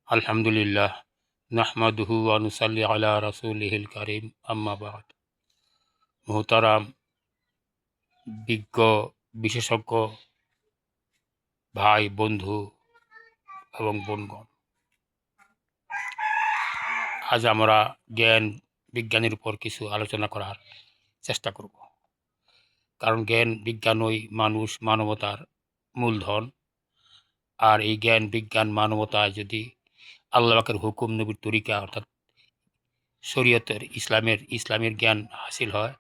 আলহামদুলিল্লাহ নাহমাদুহু ওয়া নুসাল্লি আলা রাসূলিহিল কারীম আম্মা বা'দ। মুহতারাম বিজ্ঞ বিশেষজ্ঞ ভাই বন্ধু এবং বোনগণ, আজ আমরা জ্ঞান বিজ্ঞানের উপর কিছু আলোচনা করার চেষ্টা করব। কারণ জ্ঞান বিজ্ঞানই মানবতার মূলধন। আর এই জ্ঞান বিজ্ঞান মানবতায় যদি আল্লাহ পাকের হুকুম নবীর তরিকা অর্থাৎ শরীয়তের ইসলামের জ্ঞান হাসিল হয়,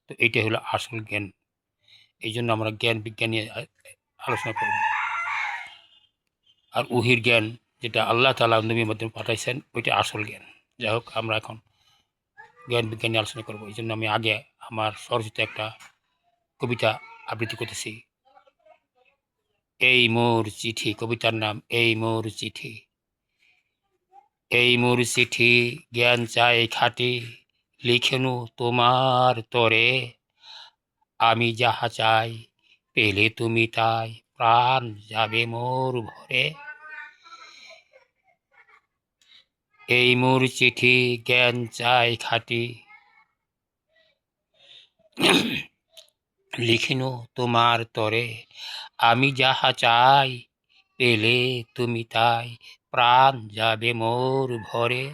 তো এইটাই হলো আসল জ্ঞান। এই জন্য আমরা জ্ঞান বিজ্ঞান নিয়ে আলোচনা করব। আর উহির জ্ঞান যেটা আল্লাহ তাআলা নবীর মাধ্যমে পাঠাইছেন, ওইটা আসল জ্ঞান। যাই হোক, আমরা এখন জ্ঞান বিজ্ঞান নিয়ে আলোচনা করব। এই জন্য আমি আগে আমার স্বরচিত একটা কবিতা আবৃত্তি করতেছি। এই মোর চিঠি, কবিতার নাম এই মোর চিঠি। এই মোর চিঠি জ্ঞান চাই খাঁটি, লিখেনু তোমার তরে। আমি যাহা চাই পেলে তুমি তাই, প্রাণ যাবে মোর ভরে। এই মোর চিঠি জ্ঞান চাই খাঁটি, লিখিনু তোমার তরে। আমি যাহা চাই পেলে তুমি তাই, প্রাণ যাবে মোর ভরে।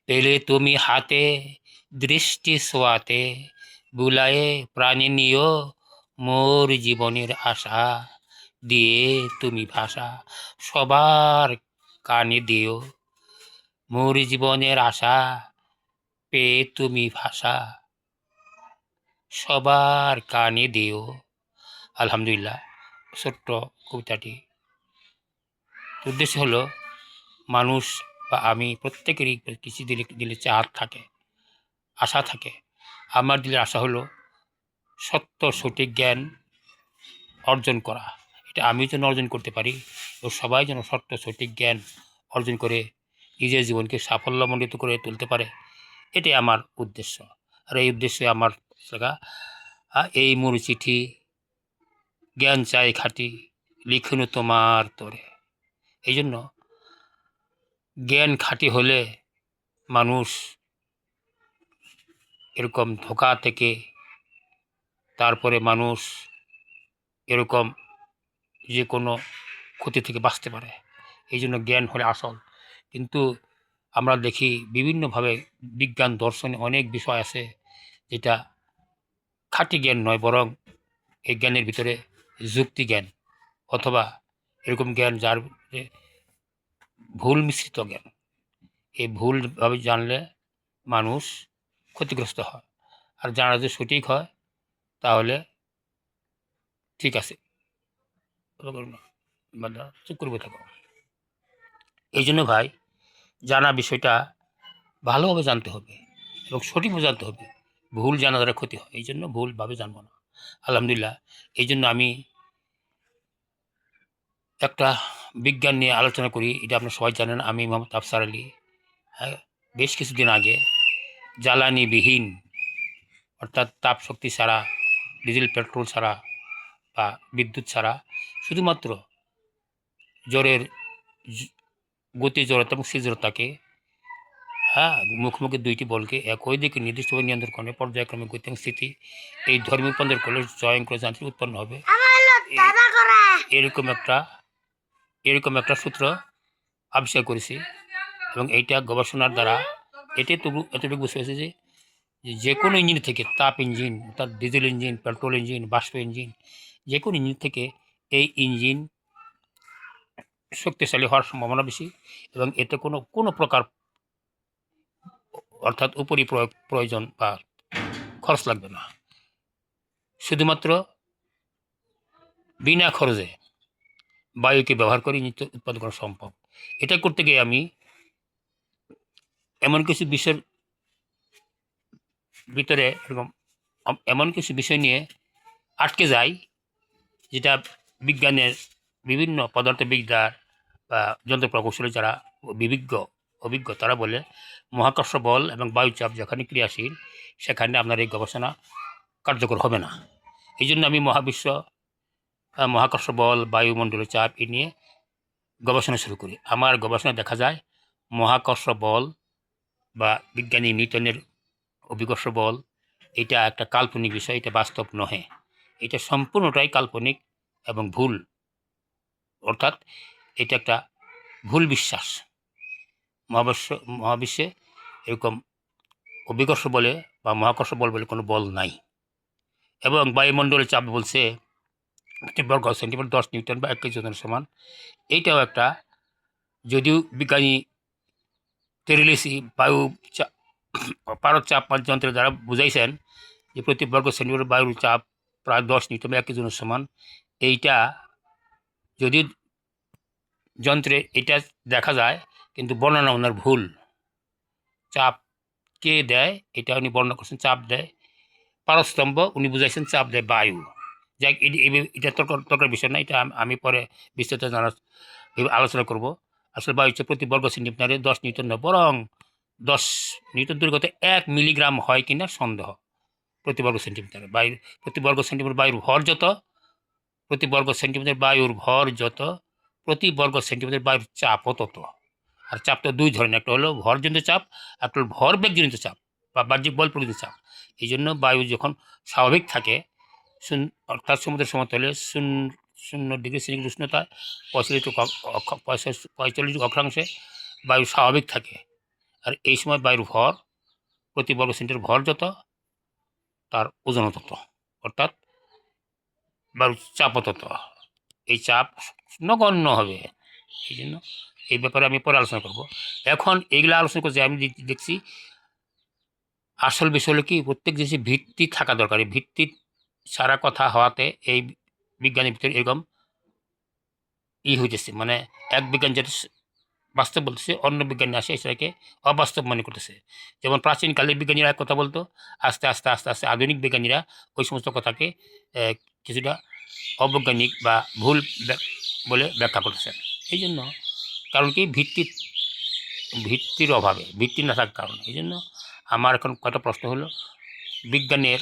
পেলে তুমি হাতে দৃষ্টি ছোঁয়াতে, বুলায়ে প্রাণে নিও মোর জীবনের আশা। দিয়ে তুমি ভাষা সবার কানে দিও, মোর জীবনের আশা পেয়ে তুমি ভাষা সবার কানে দিও। আলহামদুলিল্লাহ। ছোট্ট কবিতাটি উদ্দেশ্য হলো, মানুষ বা আমি প্রত্যেকেরই কিছু দিলে দিলে চাহাত থাকে, আশা থাকে। আমার দিলের আশা হলো সত্য সঠিক জ্ঞান অর্জন করা। এটা আমি যেন অর্জন করতে পারি ও সবাই যেন সত্য সঠিক জ্ঞান অর্জন করে নিজের জীবনকে সাফল্যমণ্ডিত করে তুলতে পারে, এটাই আমার উদ্দেশ্য। আর এই উদ্দেশ্যে আমার লেখা এই মোর চিঠি জ্ঞান চাই খাঁটি, লিখনু তোমার তরে। এই জন্য জ্ঞান খাঁটি হলে মানুষ এরকম ধোঁকা থেকে, তারপরে মানুষ এরকম যে কোনো ক্ষতি থেকে বাঁচতে পারে। এই জন্য জ্ঞান হলে আসল। কিন্তু আমরা দেখি বিভিন্নভাবে বিজ্ঞান দর্শনে অনেক বিষয় আছে যেটা খাঁটি জ্ঞান নয়, বরং এই জ্ঞানের ভিতরে যুক্তি জ্ঞান অথবা এরকম জ্ঞান যার ভুল মিশ্রিত জ্ঞান। এই ভুলভাবে জানলে মানুষ ক্ষতিগ্রস্ত হয়। আর জানা যদি সঠিক হয় তাহলে ঠিক আছে, চুপ করবে থাকো। এই জন্য ভাই, জানা বিষয়টা ভালোভাবে জানতে হবে এবং সঠিকভাবে জানতে হবে। ভুল জানা দ্বারা ক্ষতি হয়, এই জন্য ভুলভাবে জানবো না। আলহামদুলিল্লাহ। এই জন্য আমি একটা বিজ্ঞান নিয়ে আলোচনা করি। এটা আপনারা সবাই জানেন, আমি মোহাম্মদ আফসার আলী। হ্যাঁ, বেশ কিছুদিন আগে জ্বালানিবিহীন অর্থাৎ তাপ শক্তি ছাড়া, ডিজেল পেট্রোল ছাড়া বা বিদ্যুৎ ছাড়া শুধুমাত্র জ্বরের গতি জড়তা এবং স্থির মুখোমুখি দুইটি বলকে একই দিকে নির্দিষ্টভাবে নিয়ন্ত্রণ করে পর্যায়ক্রমে গতি এবং স্থিতি এই ধর্মীয় রূপান্তর করলে স্বয়ংক্রিয় যান্ত্রিক উৎপন্ন হবে, এরকম একটা সূত্র আবিষ্কার করেছি। এবং এইটা গবেষণার দ্বারা এতটুকু বুঝতে হয়েছে যে কোনো ইঞ্জিন থেকে, তাপ ইঞ্জিন অর্থাৎ ডিজেল ইঞ্জিন, পেট্রোল ইঞ্জিন, বাষ্প ইঞ্জিন, যে কোনো ইঞ্জিন থেকে এই ইঞ্জিন শক্তিশালী হওয়ার সম্ভাবনা বেশি এবং এতে কোনো প্রকার অর্থাৎ উপরি প্রয়োজন বা খরচ লাগবে না। শুধুমাত্র বিনা খরচে বায়ুকে ব্যবহার করে নিত্য উৎপাদন করা সম্ভব। এটা করতে গিয়ে আমি এমন কিছু বিষয়ের ভিতরে এমন কিছু বিষয় নিয়ে আটকে যাই যেটা বিজ্ঞানের বিভিন্ন পদার্থবিদ্যার বা যন্ত্র প্রকৌশলী যারা অভিজ্ঞ তারা বলে মহাকর্ষ বল এবং বায়ুচাপ যেখানে ক্রিয়াশীল সেখানে আপনার এই গবেষণা কার্যকর হবে না। এই জন্য আমি মহাকর্ষ বল, বায়ুমণ্ডলীয় চাপ এ নিয়ে গবেষণা শুরু করি। আমার গবেষণায় দেখা যায় মহাকর্ষ বল বা বিজ্ঞানী নিউটনের অভিকর্ষ বল এটা একটা কাল্পনিক বিষয়, এটা বাস্তব নহে। এটা সম্পূর্ণটাই কাল্পনিক এবং ভুল, অর্থাৎ এটা একটা ভুল বিশ্বাস। মহাবিশ্বে এরকম অভিকর্ষ বলে বা মহাকর্ষ বল বলে কোনো বল নাই। এবং বায়ুমণ্ডলের চাপ বলছে একটি বর্গ সেন্টিমিটার 10 নিউটন বা 1 কেজি ওজনের সমান। এইটাও একটা, যদিও বিজ্ঞানী তেরেলিসি বায়ু পারদ চাপ যন্ত্রের দ্বারা বুঝাইছেন যে প্রতি বর্গ সেন্টিমিটার বায়ুর চাপ প্রায় 10 নিউটন বা 1 কেজি ওজনের সমান। এইটা যদিও যন্ত্রে এটা দেখা যায়, কিন্তু বর্ণনা ওনার ভুল। চাপ কে দেয় এটা উনি বর্ণনা করছেন, চাপ দেয় পারস্তম্ভ, উনি বুঝাইছেন চাপ দেয় বায়ু। যাই এটা তর্কের বিষয় না, এটা আমি পরে বিস্তারিত আলোচনা করব। আসলে বায়ু হচ্ছে প্রতি বর্গ সেন্টিমিটারে 10 নিউটন নয়, বরং 10 নিউটন দূরগত 1 মিলিগ্রাম হয় কিনা সন্দেহ। প্রতি বর্গ সেন্টিমিটারে বায়ুর প্রতি বর্গ সেন্টিমিটার বায়ুর ভর যত, প্রতি বর্গ সেন্টিমিটার বায়ুর ভর যত, প্রতি বর্গ সেন্টিমিটার বায়ুর চাপও তত। আর চাপ তো দুই ধরনের, একটা হলো ভরজনিত চাপ, একটা হলো ভরবেগজনিত চাপ বা বাহ্যিক বল প্রকৃত চাপ। এই জন্য বায়ু যখন স্বাভাবিক থাকে, অর্থাৎ সমুদ্রের সমতলে 0 ডিগ্রি সেন্টিগ্রেড উষ্ণতা 45 অক্ষাংশে বায়ু স্বাভাবিক থাকে। আর এই সময় বায়ুর ভর প্রতি বর্গ সেন্টিমিটার ভর যত, তার ওজনও তত, অর্থাৎ বায়ুর চাপও তত। এই চাপ নগণ্য হবে। এই জন্য এই ব্যাপারে আমি পরে আলোচনা করব। এখন এইগুলো আলোচনা করছি, আমি দেখছি আসল বিষয় হলো কি, প্রত্যেক জিনিসের ভিত্তি থাকা দরকার। এই ভিত্তি সারা কথা হওয়াতে এই বিজ্ঞানের ভিতরে এরকম হইতেছে, মানে এক বিজ্ঞান যেটা বাস্তব বলতেছে, অন্য বিজ্ঞানী আসে সেটাকে অবাস্তব মনে করতেছে। যেমন প্রাচীনকালে বিজ্ঞানীরা এক কথা বলতো, আস্তে আস্তে আস্তে আস্তে আধুনিক বিজ্ঞানীরা ওই সমস্ত কথাকে কিছুটা অবৈজ্ঞানিক বা ভুল বলে ব্যাখ্যা করতেছেন। এই জন্য কারণ কি, ভিত্তির অভাবে, ভিত্তি না থাকার কারণে। এই জন্য আমার এখন কয়টা প্রশ্ন হলো, বিজ্ঞানের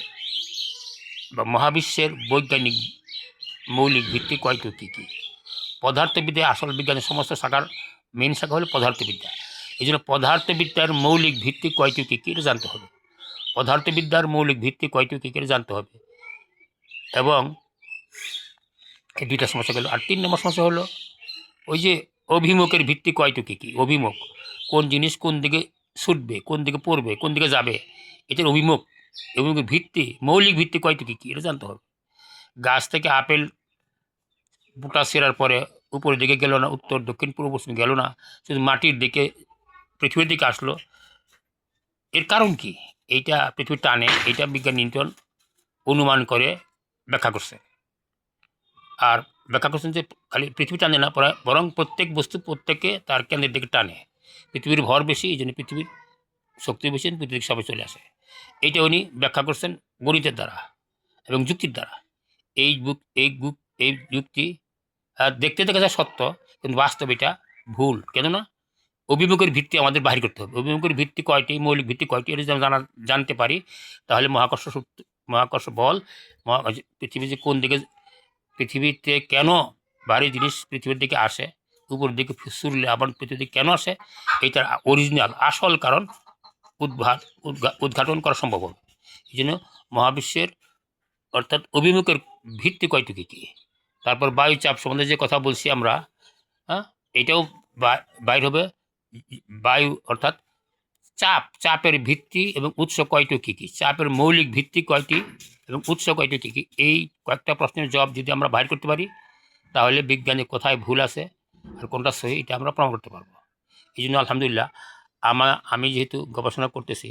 বা মহাবিশ্বের বৈজ্ঞানিক মৌলিক ভিত্তি কয়টি কী কী? পদার্থবিদ্যা আসল বিজ্ঞানের সমস্ত শাখার মেন শাখা হলো পদার্থবিদ্যা। এই জন্য পদার্থবিদ্যার মৌলিক ভিত্তি কয়টি কী কী এটা জানতে হবে। পদার্থবিদ্যার মৌলিক ভিত্তি কয়টি কী কী এটা জানতে হবে। এবং এই দুইটা সমস্যা গেল। আর 3 নম্বর সমস্যা হলো ওই যে অভিমুখের ভিত্তি কয়টি কী কী। অভিমুখ, কোন জিনিস কোন দিকে ছুটবে, কোন দিকে পড়বে, কোন দিকে যাবে, এটার অভিমুখের ভিত্তি, মৌলিক ভিত্তি কয়টি কী কী এটা জানতে হবে। গাছ থেকে আপেল বুটা ছেঁড়ার পরে উপরের দিকে গেল না, উত্তর দক্ষিণ পূর্ব পশ্চিম গেল না, শুধু মাটির দিকে, পৃথিবীর দিকে আসলো। এর কারণ কি? এইটা পৃথিবীর টানে, এইটা বিজ্ঞান নিউটন অনুমান করে ব্যাখ্যা করছে। আর ব্যাখ্যা করছেন যে খালি পৃথিবী টানে না, বরং প্রত্যেক বস্তু প্রত্যেককে তার কেন্দ্রের দিকে টানে। পৃথিবীর ভর বেশি, এই জন্য পৃথিবীর শক্তি বেশি, পৃথিবীর সবাই চলে আসে। এইটা উনি ব্যাখ্যা করছেন গণিতের দ্বারা এবং যুক্তির দ্বারা। এই যুক্তি দেখতে দেখা যায় সত্য, কিন্তু বাস্তব এটা ভুল। কেননা অভিমুখের ভিত্তি আমাদের বাহির করতে হবে। অভিমুখের ভিত্তি কয়টি, মৌলিক ভিত্তি কয়টি, এটা যদি জানতে পারি, তাহলে মহাকর্ষ বল, পৃথিবী যে কোন দিকে, পৃথিবীতে কেন ভারী জিনিস পৃথিবীর দিকে আসে, উপরের দিকে ছুড়লে আবার পৃথিবীর দিকে কেন আসে, এইটার অরিজিনাল আসল কারণ উদ্ঘাটন করা সম্ভব হবে। এই জন্য মহাবিশ্বের অর্থাৎ অভিমুখের ভিত্তি কয়টি কী কী। তারপর বায়ুচাপ সম্বন্ধে যে কথা বলছি আমরা, হ্যাঁ, এটাও বাইর হবে। বায়ু অর্থাৎ চাপের ভিত্তি এবং উৎস কয়টি কী কী, চাপের মৌলিক ভিত্তি কয়টি এবং উৎস কয়টি কী কী, এই কয়েকটা প্রশ্নের জবাব যদি আমরা বাইর করতে পারি, তাহলে বিজ্ঞানে কোথায় ভুল আছে আর কোনটা সহি এটা আমরা প্রমাণ করতে পারবো। এই জন্য আলহামদুলিল্লাহ আমি যেহেতু গবেষণা করতেছি,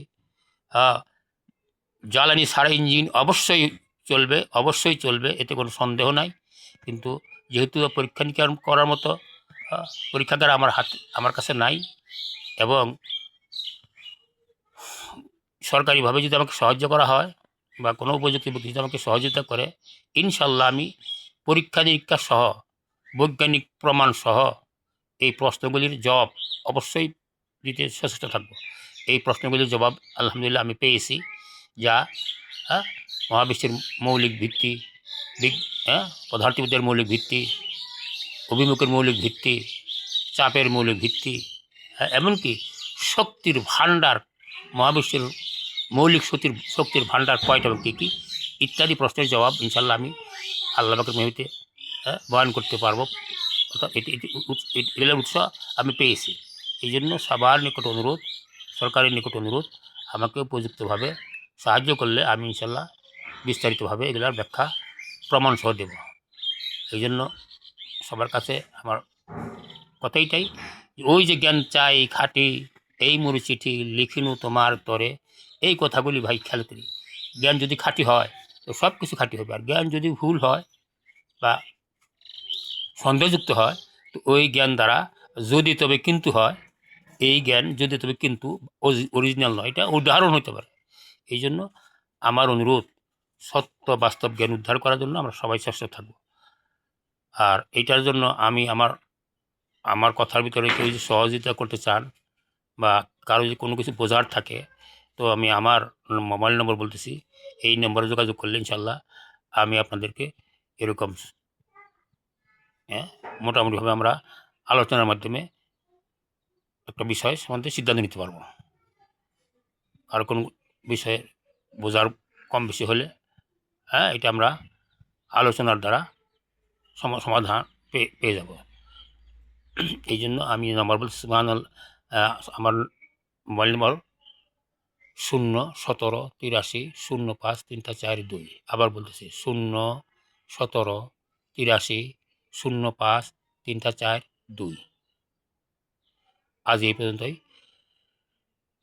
জ্বালানি ছাড়া ইঞ্জিন অবশ্যই চলবে, এতে কোনো সন্দেহ নাই। কিন্তু যেহেতু পরীক্ষা নিরীক্ষা করার মতো পরীক্ষাগার আমার কাছে নাই, এবং সরকারিভাবে যদি আমাকে সাহায্য করা হয় বা কোনো উপযুক্ত ব্যক্তি যদি আমাকে সহযোগিতা করে, ইনশাল্লাহ আমি পরীক্ষা নিরীক্ষা সহ বৈজ্ঞানিক প্রমাণ সহ এই প্রশ্নগুলির জবাব অবশ্যই দিতে সচেষ্ট থাকব। এই প্রশ্নগুলির জবাব আলহামদুলিল্লাহ আমি পেয়েছি, যা মহাবিশ্বের মৌলিক ভিত্তি, পদার্থবিদ্যার মৌলিক ভিত্তি, অভিমুখের মৌলিক ভিত্তি, চাপের মৌলিক ভিত্তি, এমনকি শক্তির ভাণ্ডার, মহাবিশ্বের মৌলিক শক্তির ভাণ্ডার কয়টা এবং কী কী ইত্যাদি প্রশ্নের জবাব ইনশাল্লাহ আমি আল্লাহ পাকের মেহনতে বয়ান করতে পারবো। অর্থাৎ এগুলোর উৎস আমি পেয়েছি। এই জন্য সবার নিকট অনুরোধ, সরকারের নিকট অনুরোধ, আমাকে উপযুক্তভাবে সাহায্য করলে আমি ইনশাল্লাহ বিস্তারিতভাবে এগুলোর ব্যাখ্যা প্রমাণসহ দেব। এই জন্য সবার কাছে আমার কথা এইটাই, ওই যে জ্ঞান চাই খাটি, এই মরু চিঠি লিখিনু তোমার তরে, এই কথাগুলি ভাই খেয়াল করি। জ্ঞান যদি খাঁটি হয় তো সব কিছু খাঁটি হবে, আর জ্ঞান যদি ভুল হয় বা সন্দেহযুক্ত হয় তো ওই জ্ঞান দ্বারা যদি তবে কিন্তু হয়, এই জ্ঞান যদি তবে কিন্তু অরিজিনাল নয়, এটা উদাহরণ হতে পারে। এই জন্য আমার অনুরোধ, সত্য বাস্তব জ্ঞান উদ্ধার করার জন্য আমরা সবাই চেষ্টা থাকব। আর এইটার জন্য আমি আমার কথার ভিতরে কেউ যদি সহযোগিতা করতে চান বা কারো যদি কোনো কিছু বোঝার থাকে, তো আমি আমার মোবাইল নম্বর বলতেছি, এই নম্বরে যোগাযোগ করলে ইনশাল্লাহ আমি আপনাদেরকে এরকম মোটামুটিভাবে আমরা আলোচনার মাধ্যমে একটা বিষয় সম্বন্ধে সিদ্ধান্ত নিতে পারবো। আর কোনো বিষয়ে বোঝার কম বেশি হলে এটা আমরা আলোচনার দ্বারা সমাধান পেয়ে যাব। এই জন্য আমি নম্বর বলছি, আমার মোবাইল নম্বর 0-17-83-05-342। আবার বলতেছি 0-17-83-05-342। আজ এই পর্যন্তই।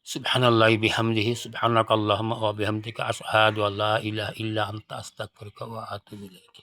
সুবহানাল্লাহি বিহামদিহি, সুবহানাকাল্লাহুম্মা ওয়া বিহামদিকা, আশহাদু আল্লা ইলাহা ইল্লা আনতা, আস্তাগফিরুকা ওয়া আতুবু ইলাইক।